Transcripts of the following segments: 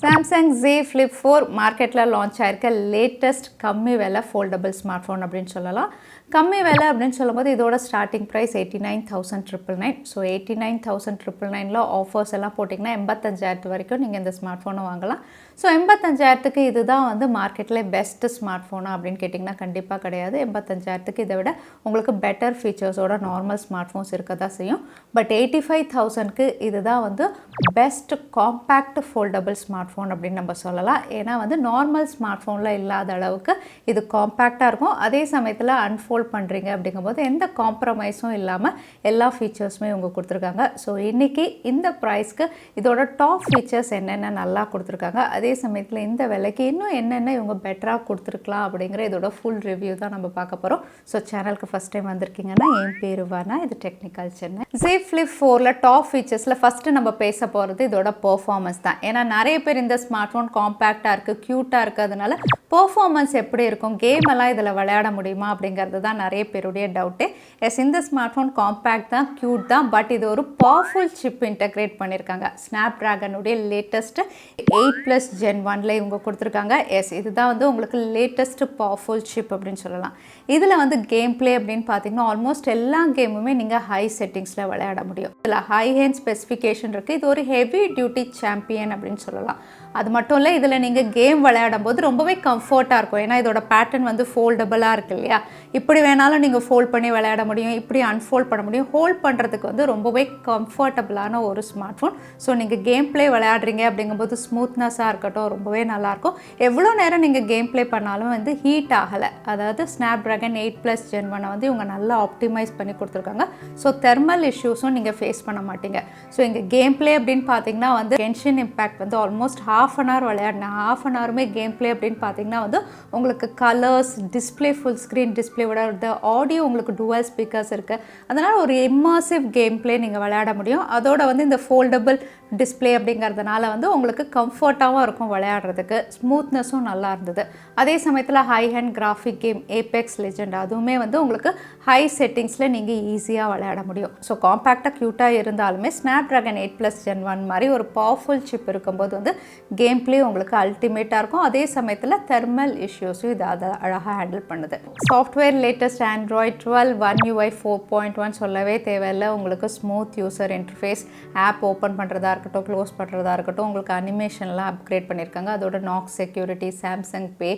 Samsung Z Flip 4 மார்க்கெட்ல launch ஆயிருக்க latest கம்மி விலை ஃபோல்டபிள் ஸ்மார்ட் ஃபோன் அப்படின்னு சொல்லலாம். கம்மி விலை அப்படின்னு சொல்லும்போது இதோட ஸ்டார்டிங் ப்ரைஸ் 89,999. ஸோ 89,999ல ஆஃபர்ஸ் எல்லாம் போட்டிங்கன்னா 85,000 வரைக்கும் நீங்கள் இந்த ஸ்மார்ட் ஃபோனை வாங்கலாம். ஸோ 85,000க்கு இதுதான் வந்து மார்க்கெட்டில் பெஸ்ட்டு ஸ்மார்ட் ஃபோனா அப்படின்னு கேட்டிங்கன்னா கண்டிப்பாக கிடையாது. 85,000க்கு இதை விட உங்களுக்கு பெட்டர் ஃபீச்சர்ஸோட நார்மல் ஸ்மார்ட் ஃபோன்ஸ் இருக்க தான் செய்யும். பட் 85,000க்கு இதுதான் வந்து best compact foldable smart phone அப்படின்னு நம்ம சொல்லலாம். ஏன்னா வந்து நார்மல் ஸ்மார்ட் ஃபோனில் இல்லாத அளவுக்கு இது காம்பேக்டாக இருக்கும். அதே சமயத்தில் அன்ஃபோல்ட் பண்ணுறீங்க அப்படிங்கும்போது எந்த காம்ப்ரமைஸும் இல்லாமல் எல்லா ஃபீச்சர்ஸுமே இவங்க கொடுத்துருக்காங்க. ஸோ இன்றைக்கி இந்த ப்ரைஸ்க்கு இதோட டாப் ஃபீச்சர்ஸ் என்னென்ன நல்லா கொடுத்துருக்காங்க, அதே சமயத்தில் இந்த விலைக்கு இன்னும் என்னென்ன இவங்க பெட்டராக கொடுத்துருக்கலாம் அப்படிங்கிற இதோட ஃபுல் ரிவ்யூ தான் நம்ம பார்க்க போகிறோம். ஸோ சேனலுக்கு ஃபஸ்ட் டைம் வந்திருக்கீங்கன்னா என் பேர் வானா, இது டெக்னிக்கல் சென்னை. Z Flip 4ல டாப் ஃபீச்சர்ஸில் ஃபஸ்ட்டு நம்ம பேச போகிறது இதோட பெர்ஃபார்மன்ஸ் தான். ஏன்னா நிறைய பேர் இந்த ஸ்மார்ட் ஃபோன் காம்பேக்டாக இருக்குது, க்யூட்டாக இருக்கிறதுனால பெர்ஃபார்மன்ஸ் எப்படி இருக்கும், கேம் எல்லாம் இதில் விளையாட முடியுமா அப்படிங்கிறது தான் நிறைய பேருடைய டவுட்டு. எஸ், இந்த ஸ்மார்ட் ஃபோன் காம்பேக்ட் தான், க்யூட் தான், பட் இது ஒரு பவர்ஃபுல் சிப் இன்டெகிரேட் பண்ணியிருக்காங்க. ஸ்னாப் ட்ராகனுடைய லேட்டஸ்ட் 8+ Gen 1ல இவங்க கொடுத்துருக்காங்க. எஸ், இதுதான் வந்து உங்களுக்கு லேட்டஸ்ட் பவர்ஃபுல் சிப் அப்படின்னு சொல்லலாம். இதில் வந்து கேம் பிளே அப்படின்னு பார்த்தீங்கன்னா ஆல்மோஸ்ட் எல்லா கேமுமே நீங்கள் ஹை செட்டிங்ஸில் விளையாட முடியும். இதில் ஹை ஹேண்ட் ஸ்பெசிஃபிகேஷன் இருக்குது. இது ஒரு ஹெவி டியூட்டி சாம்பியன் அப்படின்னு சொல்லலாம். அது மட்டும் இல்லை, இதில் நீங்கள் கேம் விளையாடும் போது ரொம்பவே கம்ஃபர்ட்டாக இருக்கும். ஏன்னா இதோட பேட்டர்ன் வந்து ஃபோல்டபுளாக இருக்குது இல்லையா. இப்படி வேணாலும் நீங்கள் ஃபோல்ட் பண்ணி விளையாட முடியும், இப்படி அன்ஃபோல்ட் பண்ண முடியும். ஹோல்ட் பண்ணுறதுக்கு வந்து ரொம்பவே கம்ஃபர்டபுளான ஒரு ஸ்மார்ட் ஃபோன். ஸோ நீங்கள் கேம் பிளே விளையாடுறீங்க அப்படிங்கும்போது ஸ்மூத்னஸாக இருக்கட்டும், ரொம்பவே நல்லாயிருக்கும். எவ்வளோ நேரம் நீங்கள் கேம் பிளே பண்ணாலும் வந்து ஹீட் ஆகலை. அதாவது ஸ்னாப் ட்ராகன் 8+ Gen 1 வந்து இவங்க நல்லா ஆப்டிமைஸ் பண்ணி கொடுத்துருக்காங்க. ஸோ தெர்மல் இஷ்யூஸும் நீங்கள் ஃபேஸ் பண்ண மாட்டீங்க. ஸோ இங்கே கேம் பிளே அப்படின்னு பார்த்தீங்கன்னா வந்து டென்ஷன் இம்பேக்ட் வந்து ஆல்மோஸ்ட் ½ அன் ஹவர் விளையாடினேன். ½ அன் ஹவருமே கேம் பிளே அப்படின்னு பார்த்தீங்கன்னா வந்து உங்களுக்கு கலர்ஸ், டிஸ்பிளே, ஃபுல் ஸ்க்ரீன் டிஸ்பிளேவோட ஆடியோ, உங்களுக்கு டுவல் ஸ்பீக்கர்ஸ் இருக்குது. அதனால் ஒரு இம்மர்சிவ் கேம் பிளே நீங்கள் விளையாட முடியும். அதோட வந்து இந்த ஃபோல்டபுள் டிஸ்பிளே அப்படிங்கிறதுனால வந்து உங்களுக்கு கம்ஃபர்ட்டாகவும் இருக்கும் விளையாடுறதுக்கு. ஸ்மூத்னஸும் நல்லா இருந்தது. அதே சமயத்தில் high hand graphic game Apex legend அதுவுமே வந்து உங்களுக்கு ஹை செட்டிங்ஸில் நீங்கள் ஈஸியாக விளையாட முடியும். ஸோ காம்பேக்டாக க்யூட்டாக இருந்தாலுமே ஸ்னாப் ட்ராகன் 8+ Gen 1 மாதிரி ஒரு பவர்ஃபுல் சிப் இருக்கும்போது வந்து கேம் பிளே உங்களுக்கு அல்டிமேட்டாக இருக்கும். அதே சமயத்தில் தெர்மல் இஷ்யூஸும் இது அதை அழகாக ஹேண்டில் பண்ணுது. Software latest Android 12 One UI 4.1 சொல்லவே தேவையில்லை. உங்களுக்கு smooth user interface, app open பண்ணுறதா இருக்கட்டும், க்ளோஸ் பண்ணுறதா இருக்கட்டும், உங்களுக்கு அனிமேஷன்லாம் அப்கிரேட் பண்ணியிருக்காங்க. அதோட நாக்ஸ் செக்யூரிட்டி, சாம்சங் பே,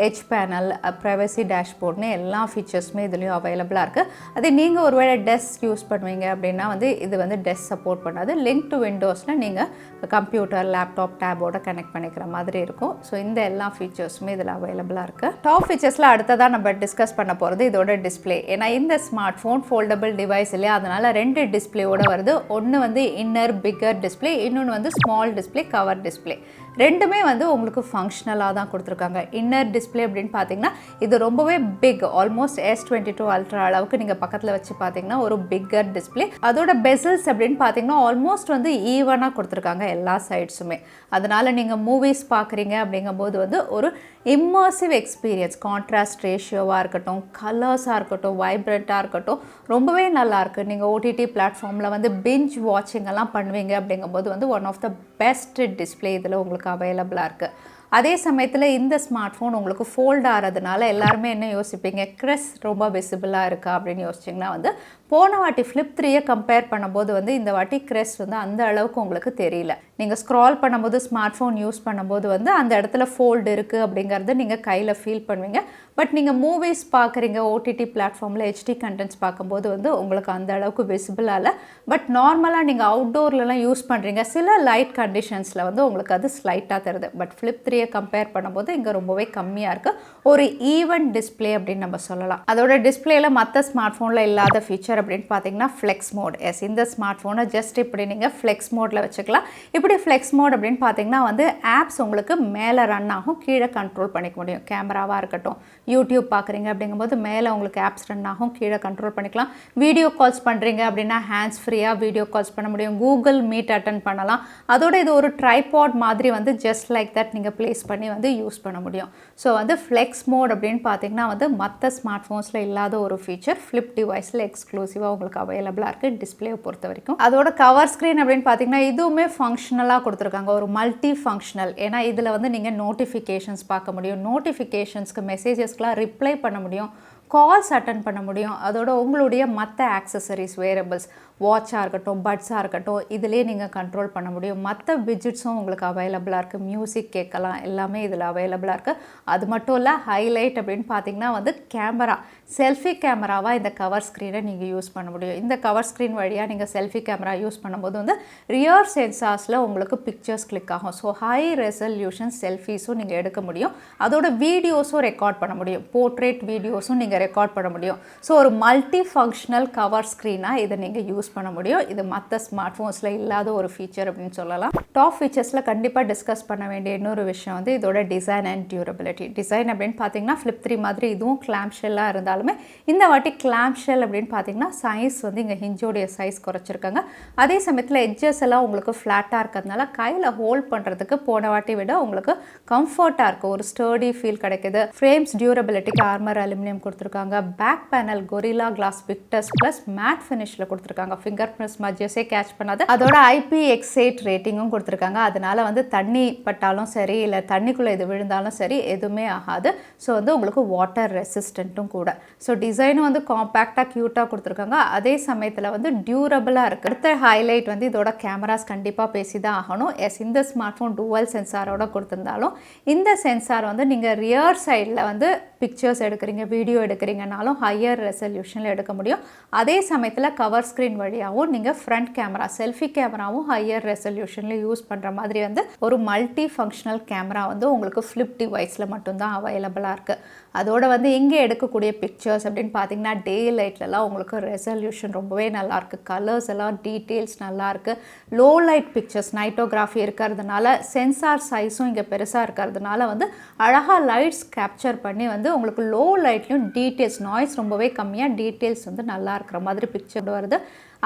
எட்ஜ் பேனல், ப்ரைவசி டேஷ்போர்ட்னு எல்லா ஃபீச்சர்ஸுமே இதுலேயும் அவைலபிளாக இருக்குது. அதே நீங்கள் ஒருவேளை டெஸ்க் யூஸ் பண்ணுவீங்க அப்படின்னா வந்து இது வந்து டெஸ்க் சப்போர்ட் பண்ணாது. லிங்க் டு விண்டோஸில் நீங்கள் கம்ப்யூட்டர், லேப்டாப், டேபோட கனெக்ட் பண்ணிக்கிற மாதிரி இருக்கும். ஸோ இந்த எல்லா ஃபீச்சர்ஸுமே இதில் அவைலபிளாக இருக்குது. டாப் ஃபீச்சர்ஸில் அடுத்ததாக நம்ம டிஸ்கஸ் பண்ண போகிறது இதோட டிஸ்பிளே. ஏன்னா இந்த ஸ்மார்ட் ஃபோன் ஃபோல்டபுள் டிவைஸ் இல்லையா, அதனால் 2 டிஸ்பிளேயோட வருது. ஒன்று வந்து இன்னர் பிக்கர் டிஸ்பிளே, இன்னொன்று வந்து ஸ்மால் டிஸ்பிளே, கவர் டிஸ்பிளே. ரெண்டுமே வந்து உங்களுக்கு ஃபங்க்ஷனலாக தான் கொடுத்துருக்காங்க. இன்னர் டிஸ்பிளே அப்படின்னு பார்த்தீங்கன்னா இது ரொம்பவே பிக், ஆல்மோஸ்ட் S22 அல்ட்ரா அளவுக்கு நீங்கள் பக்கத்தில் வச்சு பார்த்தீங்கன்னா ஒரு பிக்கர் டிஸ்பிளே. அதோட பெசல்ஸ் அப்படின்னு பார்த்தீங்கன்னா ஆல்மோஸ்ட் வந்து ஈவனாக கொடுத்துருக்காங்க எல்லா சைட்ஸுமே. அதனால் நீங்கள் மூவிஸ் பார்க்குறீங்க அப்படிங்கும்போது வந்து ஒரு இம்மர்சிவ் எக்ஸ்பீரியன்ஸ், கான்ட்ராஸ்ட் ரேஷியோவாக இருக்கட்டும், கலர்ஸாக இருக்கட்டும், வைப்ரண்ட்டாக இருக்கட்டும், ரொம்பவே நல்லாயிருக்கு. நீங்கள் ஓடிடி பிளாட்ஃபார்மில் வந்து பிஞ்ச் வாட்சிங் எல்லாம் பண்ணுவீங்க அப்படிங்கும்போது வந்து one of the best display இதில் உங்களுக்கு அவைலபிளாக இருக்குது. அதே சமயத்தில் இந்த ஸ்மார்ட் ஃபோன் உங்களுக்கு ஃபோல்ட் ஆகிறதுனால எல்லாருமே என்ன யோசிப்பீங்க, க்ரெஸ் ரொம்ப விசிபிளாக இருக்கா அப்படின்னு யோசிச்சிங்கன்னா வந்து போன வாட்டி Flip 3 கம்பேர் பண்ணும்போது வந்து இந்த வாட்டி க்ரெஸ் வந்து அந்த அளவுக்கு உங்களுக்கு தெரியல. நீங்கள் ஸ்க்ரால் பண்ணும்போது ஸ்மார்ட் ஃபோன் யூஸ் பண்ணும்போது வந்து அந்த இடத்துல ஃபோல்டு இருக்குது அப்படிங்கிறத நீங்கள் கையில் ஃபீல் பண்ணுவீங்க. பட் நீங்கள் மூவிஸ் பார்க்குறீங்க, ஓடிடி பிளாட்ஃபார்மில் HD கண்டென்ட்ஸ் பார்க்கும்போது வந்து உங்களுக்கு அந்த அளவுக்கு விசிபிளாக இல்லை. பட் நார்மலாக நீங்கள் அவுட்டோர்லலாம் யூஸ் பண்ணுறீங்க, சில லைட் கண்டிஷன்ஸில் வந்து உங்களுக்கு அது ஸ்லைட்டாக தருது. பட் Flip 3 கம்பேர் பண்ணும்போது இங்கே ரொம்பவே கம்மியாக இருக்குது. ஒரு ஈவன் டிஸ்பிளே அப்படின்னு நம்ம சொல்லலாம். அதோட டிஸ்பிளேல மற்ற ஸ்மார்ட் ஃபோனில் இல்லாத ஃபீச்சர் அப்படின்னு பார்த்தீங்கன்னா ஃப்ளெக்ஸ் மோட். எஸ், இந்த ஸ்மார்ட் ஃபோனை ஜஸ்ட் இப்படி நீங்கள் ஃப்ளெக்ஸ் மோடில் வச்சுக்கலாம். இப்படி ஃப்ளெக்ஸ் மோட் அப்படின்னு பார்த்தீங்கன்னா வந்து ஆப்ஸ் உங்களுக்கு மேலே ரன் ஆகும், கீழே கண்ட்ரோல் பண்ணிக்க முடியும். கேமராவாக இருக்கட்டும், யூடியூப் பார்க்குறீங்க அப்படிங்கும்போது மேலே உங்களுக்கு ஆப்ஸ் ரன் ஆகும், கீழே கண்ட்ரோல் பண்ணிக்கலாம். வீடியோ கால்ஸ் பண்ணுறீங்க அப்படின்னா ஹேண்ட்ஸ் ஃப்ரீயாக வீடியோ கால்ஸ் பண்ண முடியும். கூகுள் மீட் அட்டன் பண்ணலாம். அதோட இது ஒரு ட்ரைபாட் மாதிரி வந்து ஜஸ்ட் லைக் தட் நீங்கள் ப்ளேஸ் பண்ணி வந்து யூஸ் பண்ண முடியும். ஸோ வந்து ஃப்ளெக்ஸ் மோட் அப்படின்னு பார்த்தீங்கன்னா வந்து மற்ற ஸ்மார்ட் ஃபோன்ஸில் இல்லாத ஒரு ஃபீச்சர் ஃப்ளிப் டிவைஸில் எக்ஸ்க்ளூசிவாக உங்களுக்கு அவைலபிளாக இருக்குது டிஸ்பிளேவை பொறுத்த வரைக்கும். அதோட கவர் ஸ்க்ரீன் அப்படின்னு பார்த்தீங்கன்னா இதுவுமே ஃபங்க்ஷனலாக கொடுத்துருக்காங்க, ஒரு மல்டி ஃபங்க்ஷனல். ஏன்னா இதில் வந்து நீங்கள் நோட்டிஃபிகேஷன்ஸ் பார்க்க முடியும், நோட்டிஃபிகேஷன்ஸ்க்கு மெசேஜஸ்க்கெலாம் ரிப்ளை பண்ண முடியும், கால்ஸ் அட்டன் பண்ண முடியும். அதோட உங்களுடைய மற்ற ஆக்சசரிஸ் வேரபிள்ஸ் வாட்சாக இருக்கட்டும் பட்ஸாக இருக்கட்டும் இதிலே நீங்கள் கண்ட்ரோல் பண்ண முடியும். மற்ற விஜிட்ஸும் உங்களுக்கு அவைலபிளாக இருக்குது, மியூசிக் கேட்கலாம், எல்லாமே இதில் அவைலபிளாக இருக்குது. அது மட்டும் இல்லை ஹைலைட் அப்படின்னு பார்த்தீங்கன்னா வந்து கேமரா, செல்ஃபி கேமராவாக இந்த கவர் ஸ்க்ரீனை நீங்கள் யூஸ் பண்ண முடியும். இந்த கவர் ஸ்க்ரீன் வழியாக நீங்கள் செல்ஃபி கேமரா யூஸ் பண்ணும்போது வந்து ரியர் சென்சார்ஸில் உங்களுக்கு பிக்சர்ஸ் கிளிக் ஆகும். ஸோ ஹை ரெசல்யூஷன் செல்ஃபீஸும் நீங்கள் எடுக்க முடியும், அதோட வீடியோஸும் ரெக்கார்ட் பண்ண முடியும், போர்ட்ரேட் வீடியோஸும் நீங்கள் ரெக்கார்ட் பண்ண முடியும். ஸோ ஒரு மல்டி ஃபங்க்ஷனல் கவர் ஸ்க்ரீனாக இதை நீங்கள் யூஸ் பண்ண முடியும். இது மற்ற ஸ்மார்ட் ஃபோன்ஸில் இல்லாத ஒரு ஃபீச்சர் அப்படின்னு சொல்லலாம். டாப் ஃபீச்சர்ஸில் கண்டிப்பாக டிஸ்கஸ் பண்ண வேண்டிய இன்னொரு விஷயம் வந்து இதோட டிசைன் அண்ட் டியூரபிலிட்டி. டிசைன் அப்படின்னு பார்த்தீங்கன்னா ஃப்ளிப் 3 மாதிரி இதுவும் கிளாம்ப் ஷெல்லாக இருந்தாலுமே இந்த வாட்டி கிளாம்ப் ஷெல் அப்படின்னு பார்த்தீங்கன்னா சைஸ் வந்து இங்கே ஹிஞ்சோடைய சைஸ் குறைச்சிருக்காங்க. அதே சமயத்தில் எட்ஜஸ் எல்லாம் உங்களுக்கு ஃப்ளாட்டாக இருக்கிறதுனால கையில் ஹோல்ட் பண்ணுறதுக்கு போன வாட்டி விட உங்களுக்கு கம்ஃபர்ட்டாக இருக்குது, ஒரு ஸ்டர்டி ஃபீல் கிடைக்குது. ஃப்ரேம்ஸ் டியூரபிலிட்டிக்கு ஆர்மர் அலுமினியம் கொடுத்துருக்காங்க. Back panel gorilla glass Victus plus matte ஃபினிஷில் கொடுத்துருக்காங்க, ஃபிங்கர் பிரிண்ட்ஸ் மஜ்ஜஸே கேட்ச் பண்ணாது. அதோட IPX8 ரேட்டிங்கும் கொடுத்துருக்காங்க. அதனால வந்து தண்ணி பட்டாலும் சரி இல்லை தண்ணிக்குள்ளே இது விழுந்தாலும் சரி எதுவுமே ஆகாது. ஸோ வந்து உங்களுக்கு வாட்டர் ரெசிஸ்டண்ட்டும் கூட. ஸோ டிசைனும் வந்து காம்பேக்டாக க்யூட்டாக கொடுத்துருக்காங்க, அதே சமயத்தில் வந்து டியூரபிளாக இருக்குது. அடுத்த ஹைலைட் வந்து இதோட கேமராஸ் கண்டிப்பாக பேசி தான் ஆகணும். எஸ், இந்த ஸ்மார்ட் ஃபோன் டூவல் சென்சாரோட கொடுத்துருந்தாலும் இந்த சென்சார் வந்து நீங்கள் ரியர் சைடில் வந்து பிக்சர்ஸ் எடுக்கிறீங்க வீடியோ எடுக்கிறீங்கனாலும் ஹையர் ரெசல்யூஷனில் எடுக்க முடியும். அதே சமயத்தில் கவர் ஸ்க்ரீன் வழியாகவும் நீங்கள் ஃப்ரண்ட் கேமரா செல்ஃபி கேமராவும் ஹையர் ரெசல்யூஷனில் யூஸ் பண்ணுற மாதிரி வந்து ஒரு மல்டி ஃபங்க்ஷனல் கேமரா வந்து உங்களுக்கு ஃப்ளிப் டிவைஸில் மட்டும்தான் அவைலபிளாக இருக்குது. அதோட வந்து இங்கே எடுக்கக்கூடிய பிக்சர்ஸ் அப்படின்னு பார்த்தீங்கன்னா டே லைட்லலாம் உங்களுக்கு ரெசல்யூஷன் ரொம்பவே நல்லாயிருக்கு, கலர்ஸ் எல்லாம் டீட்டெயில்ஸ் நல்லாயிருக்கு. லோ லைட் பிக்சர்ஸ் நைட்டோகிராஃபி இருக்கிறதுனால சென்சார் சைஸும் இங்கே பெருசாக இருக்கிறதுனால வந்து அழகாக லைட்ஸ் கேப்சர் பண்ணி வந்து உங்களுக்கு லோ லைட்லையும் டீட்டெயில்ஸ் நாய்ஸ் ரொம்பவே கம்மியாக டீட்டெயில்ஸ் வந்து நல்லா இருக்கிற மாதிரி பிக்சர் வருது.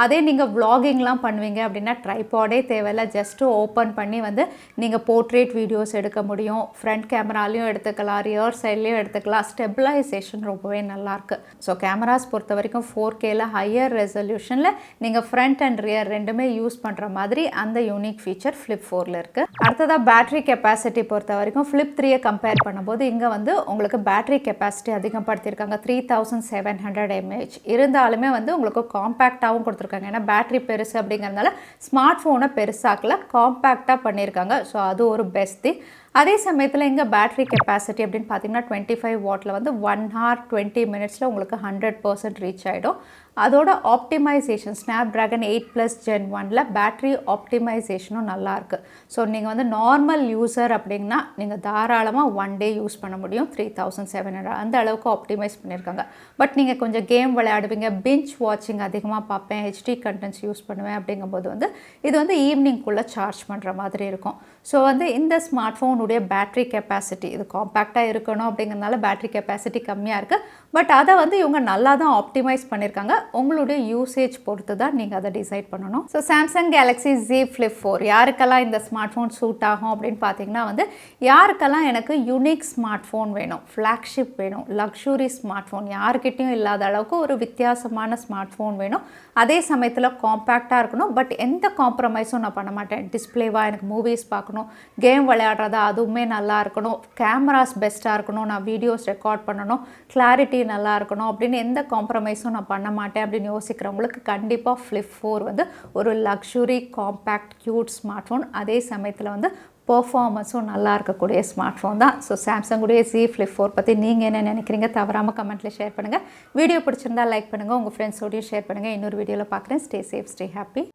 அதே நீங்கள் vloggingலாம் பண்ணுவீங்க அப்படின்னா ட்ரைபாடே தேவையில்லை, ஜஸ்ட்டு ஓப்பன் பண்ணி வந்து நீங்கள் போர்ட்ரேட் வீடியோஸ் எடுக்க முடியும். ஃப்ரண்ட் கேமராலையும் எடுத்துக்கலாம், ரியர் சைட்லேயும் எடுத்துக்கலாம். ஸ்டெபிலைசேஷன் ரொம்பவே நல்லாயிருக்கு. ஸோ கேமராஸ் பொறுத்த வரைக்கும் 4Kல ஹையர் ரெசல்யூஷனில் நீங்கள் ஃப்ரண்ட் அண்ட் ரியர் ரெண்டுமே யூஸ் பண்ணுற மாதிரி அந்த யூனிக் ஃபீச்சர் ஃப்ளிப் 4ல் இருக்குது. அடுத்ததாக பேட்டரி கெப்பாசிட்டி பொறுத்த வரைக்கும் ஃப்ளிப் 3 கம்பேர் பண்ணும்போது இங்கே வந்து உங்களுக்கு பேட்டரி கெப்பாசிட்டி அதிகப்படுத்தியிருக்காங்க. 3700 mAh இருந்தாலுமே வந்து உங்களுக்கு காம்பேக்டாகவும் கொடுத்துருக்காங்க. ஏன்னா பேட்டரி பெருசு அப்படிங்கிறதுனால ஸ்மார்ட் ஃபோனை பெருசாக்கல, காம்பேக்டாக பண்ணியிருக்காங்க. ஸோ அது ஒரு பெஸ்ட் திங். அதே சமயத்தில் இங்கே பேட்டரி கெப்பாசிட்டி அப்படின்னு பார்த்தீங்கன்னா 25 வாட்டில் வந்து 1 hour 20 minutesல உங்களுக்கு 100% ரீச் ஆகிடும். அதோட ஆப்டிமைசேஷன் ஸ்னாப்ட்ராகன் 8+ Gen 1ல் பேட்டரி ஆப்டிமைசேஷனும் நல்லாயிருக்கு. ஸோ நீங்கள் வந்து நார்மல் யூசர் அப்படின்னா நீங்கள் தாராளமாக 1 day யூஸ் பண்ண முடியும். 3700 அந்த அளவுக்கு ஆப்டிமைஸ் பண்ணியிருக்காங்க. பட் நீங்கள் கொஞ்சம் கேம் விளையாடுவீங்க, பிஞ்ச் வாட்சிங் அதிகமாக பார்ப்பேன், HD கண்டென்ட்ஸ் யூஸ் பண்ணுவேன் அப்படிங்கும்போது வந்து இது வந்து ஈவினிங்குள்ளே சார்ஜ் பண்ணுற மாதிரி இருக்கும். ஸோ வந்து இந்த ஸ்மார்ட் ஃபோனுடைய பேட்டரி கெப்பாசிட்டி இது காம்பேக்டாக இருக்கணும் அப்படிங்கிறதுனால பேட்டரி கெப்பாசிட்டி கம்மியாக இருக்குது. பட் அதை வந்து இவங்க நல்லா தான் ஆப்டிமைஸ் பண்ணியிருக்காங்க. உங்களுடைய யூசேஜ் பொறுத்து தான் நீங்கள் அதை டிசைட் பண்ணணும். So Samsung Galaxy Z Flip 4 யாருக்கெல்லாம் இந்த ஸ்மார்ட் ஃபோன் சூட் ஆகும் அப்படின்னு பார்த்தீங்கன்னா வந்து யாருக்கெல்லாம் எனக்கு யூனிக் ஸ்மார்ட் ஃபோன் வேணும், ஃப்ளாக்ஷிப் வேணும், லக்ஸுரி ஸ்மார்ட் ஃபோன் யாருக்கிட்டையும் இல்லாத அளவுக்கு ஒரு வித்தியாசமான ஸ்மார்ட் ஃபோன் வேணும், அதே சமயத்தில் காம்பேக்டாக இருக்கணும், பட் எந்த காம்ப்ரமைஸும் நான் பண்ண மாட்டேன். டிஸ்பிளேவாக எனக்கு மூவிஸ் பார்க்கணும், கேம் விளையாடுறதா அதுவுமே நல்லா இருக்கணும், கேமராஸ் பெஸ்ட்டாக இருக்கணும், நான் வீடியோஸ் ரெக்கார்ட் பண்ணணும், கிளாரிட்டி நல்லா இருக்கணும் அப்படின்னு எந்த காம்ப்ரமைஸும் நான் பண்ண மாட்டேன் அப்படின்னு யோசிக்கிறவங்களுக்கு கண்டிப்பாக ஃப்ளிப் 4 வந்து ஒரு luxury compact cute smart phone, அதே சமயத்தில் வந்து பெர்ஃபார்மன்ஸும் நல்லா இருக்கக்கூடிய ஸ்மார்ட் ஃபோன் தான். ஸோ சாம்சங்குடைய Z Flip 4 பற்றி நீங்கள் என்ன நினைக்கிறீங்க தவறாமல் கமெண்ட்டில் ஷேர் பண்ணுங்கள். வீடியோ பிடிச்சிருந்தா லைக் பண்ணுங்கள், உங்கள் ஃப்ரெண்ட்ஸோடையும் ஷேர் பண்ணுங்கள். இன்னொரு வீடியோவில் பார்க்குறேன். Stay safe, stay happy.